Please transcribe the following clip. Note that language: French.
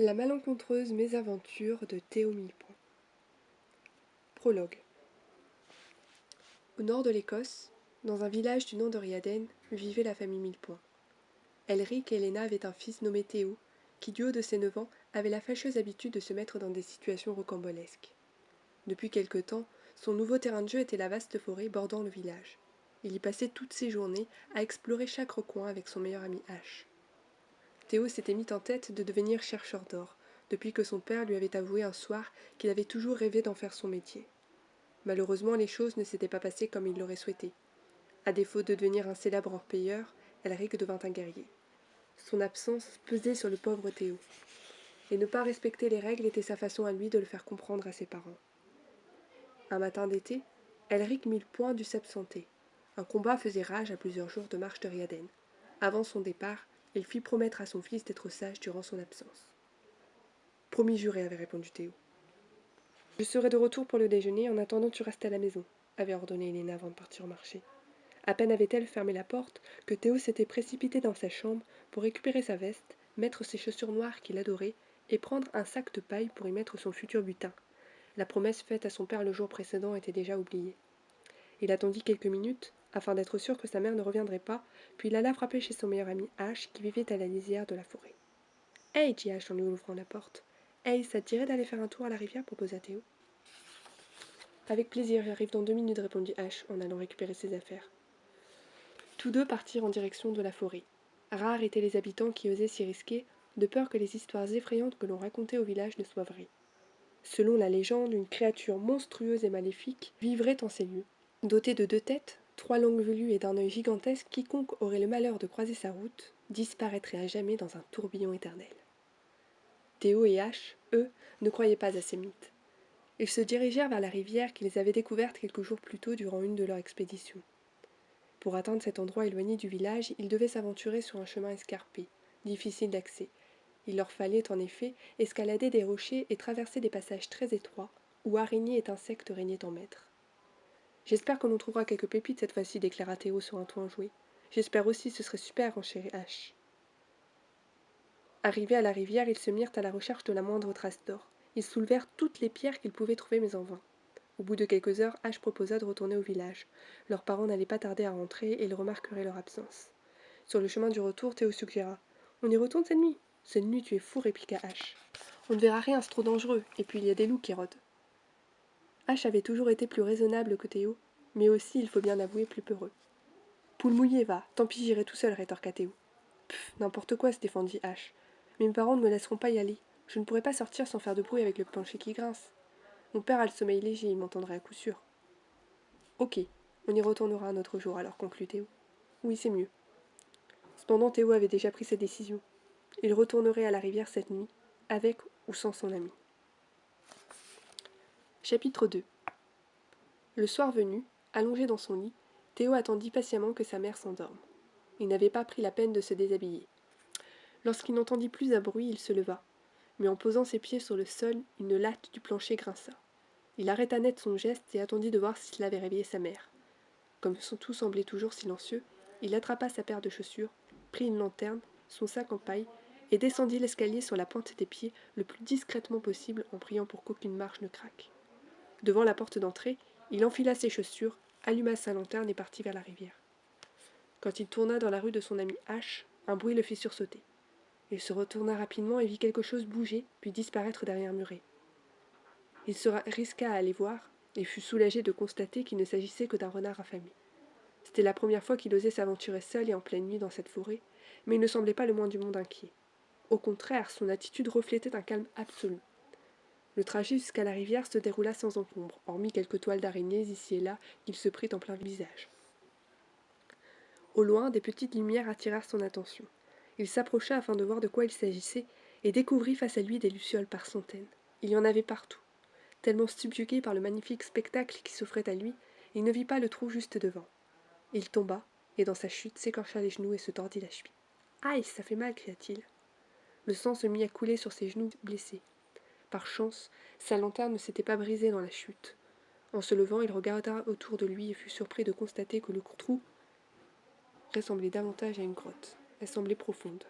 La malencontreuse mésaventure de Théo Millepoint. Prologue. Au nord de l'Écosse, dans un village du nom de Rhiaden, vivait la famille Millepoint. Elric et Helena avaient un fils nommé Théo, qui du haut de ses 9 ans avait la fâcheuse habitude de se mettre dans des situations rocambolesques. Depuis quelque temps, son nouveau terrain de jeu était la vaste forêt bordant le village. Il y passait toutes ses journées à explorer chaque recoin avec son meilleur ami Ash. Théo s'était mis en tête de devenir chercheur d'or, depuis que son père lui avait avoué un soir qu'il avait toujours rêvé d'en faire son métier. Malheureusement, les choses ne s'étaient pas passées comme il l'aurait souhaité. À défaut de devenir un célèbre orpailleur, Elric devint un guerrier. Son absence pesait sur le pauvre Théo. Et ne pas respecter les règles était sa façon à lui de le faire comprendre à ses parents. Un matin d'été, Elric Millepoint dut s'absenter. Un combat faisait rage à plusieurs jours de marche de Rhiaden. Avant son départ, il fit promettre à son fils d'être sage durant son absence. « Promis juré, avait répondu Théo. « Je serai de retour pour le déjeuner, en attendant tu restes à la maison, avait ordonné Helena avant de partir au marché. À peine avait-elle fermé la porte que Théo s'était précipité dans sa chambre pour récupérer sa veste, mettre ses chaussures noires qu'il adorait et prendre un sac de paille pour y mettre son futur butin. La promesse faite à son père le jour précédent était déjà oubliée. Il attendit quelques minutes, afin d'être sûr que sa mère ne reviendrait pas, puis il alla frapper chez son meilleur ami Ash, qui vivait à la lisière de la forêt. « Hey !» dit Ash en lui ouvrant la porte. « Hey, ça te dirait d'aller faire un tour à la rivière ?» proposa Théo. « Avec plaisir, j'arrive dans 2 minutes, répondit Ash en allant récupérer ses affaires. Tous deux partirent en direction de la forêt. Rares étaient les habitants qui osaient s'y risquer, de peur que les histoires effrayantes que l'on racontait au village ne soient vraies. Selon la légende, une créature monstrueuse et maléfique vivrait en ces lieux. Dotée de 2 têtes, 3 langues velues et d'un œil gigantesque, quiconque aurait le malheur de croiser sa route disparaîtrait à jamais dans un tourbillon éternel. Théo et Ash, eux, ne croyaient pas à ces mythes. Ils se dirigèrent vers la rivière qu'ils avaient découverte quelques jours plus tôt durant une de leurs expéditions. Pour atteindre cet endroit éloigné du village, ils devaient s'aventurer sur un chemin escarpé, difficile d'accès. Il leur fallait en effet escalader des rochers et traverser des passages très étroits, où araignées et insectes régnaient en maître. « J'espère que l'on trouvera quelques pépites cette fois-ci, déclara Théo sur un ton enjoué. « J'espère aussi, ce serait super, renchérit Ash. » Arrivés à la rivière, ils se mirent à la recherche de la moindre trace d'or. Ils soulevèrent toutes les pierres qu'ils pouvaient trouver, mais en vain. Au bout de quelques heures, Ash proposa de retourner au village. Leurs parents n'allaient pas tarder à rentrer et ils remarqueraient leur absence. Sur le chemin du retour, Théo suggéra. « On y retourne cette nuit ?»« Cette nuit, tu es fou, répliqua Ash. On ne verra rien, c'est trop dangereux, et puis il y a des loups qui rôdent. Ash avait toujours été plus raisonnable que Théo, mais aussi, il faut bien avouer, plus peureux. Poule mouillée, va, tant pis, j'irai tout seul, rétorqua Théo. Pff, n'importe quoi, se défendit Ash. Mais mes parents ne me laisseront pas y aller. Je ne pourrai pas sortir sans faire de bruit avec le plancher qui grince. Mon père a le sommeil léger, il m'entendrait à coup sûr. Ok, on y retournera un autre jour, alors conclut Théo. Oui, c'est mieux. Cependant, Théo avait déjà pris sa décision. Il retournerait à la rivière cette nuit, avec ou sans son ami. Chapitre 2. Le soir venu, allongé dans son lit, Théo attendit patiemment que sa mère s'endorme. Il n'avait pas pris la peine de se déshabiller. Lorsqu'il n'entendit plus un bruit, il se leva. Mais en posant ses pieds sur le sol, une latte du plancher grinça. Il arrêta net son geste et attendit de voir si cela avait réveillé sa mère. Comme tout semblait toujours silencieux, il attrapa sa paire de chaussures, prit une lanterne, son sac en paille, et descendit l'escalier sur la pointe des pieds le plus discrètement possible en priant pour qu'aucune marche ne craque. Devant la porte d'entrée, il enfila ses chaussures, alluma sa lanterne et partit vers la rivière. Quand il tourna dans la rue de son ami Ash, un bruit le fit sursauter. Il se retourna rapidement et vit quelque chose bouger, puis disparaître derrière un muret. Il se risqua à aller voir, et fut soulagé de constater qu'il ne s'agissait que d'un renard affamé. C'était la première fois qu'il osait s'aventurer seul et en pleine nuit dans cette forêt, mais il ne semblait pas le moins du monde inquiet. Au contraire, son attitude reflétait un calme absolu. Le trajet jusqu'à la rivière se déroula sans encombre, hormis quelques toiles d'araignées ici et là qu'il se prit en plein visage. Au loin, des petites lumières attirèrent son attention. Il s'approcha afin de voir de quoi il s'agissait, et découvrit face à lui des lucioles par centaines. Il y en avait partout. Tellement subjugué par le magnifique spectacle qui s'offrait à lui, il ne vit pas le trou juste devant. Il tomba, et dans sa chute s'écorcha les genoux et se tordit la cheville. « Aïe, ça fait mal !» cria-t-il. Le sang se mit à couler sur ses genoux blessés. Par chance, sa lanterne ne s'était pas brisée dans la chute. En se levant, il regarda autour de lui et fut surpris de constater que le trou ressemblait davantage à une grotte. Elle semblait profonde.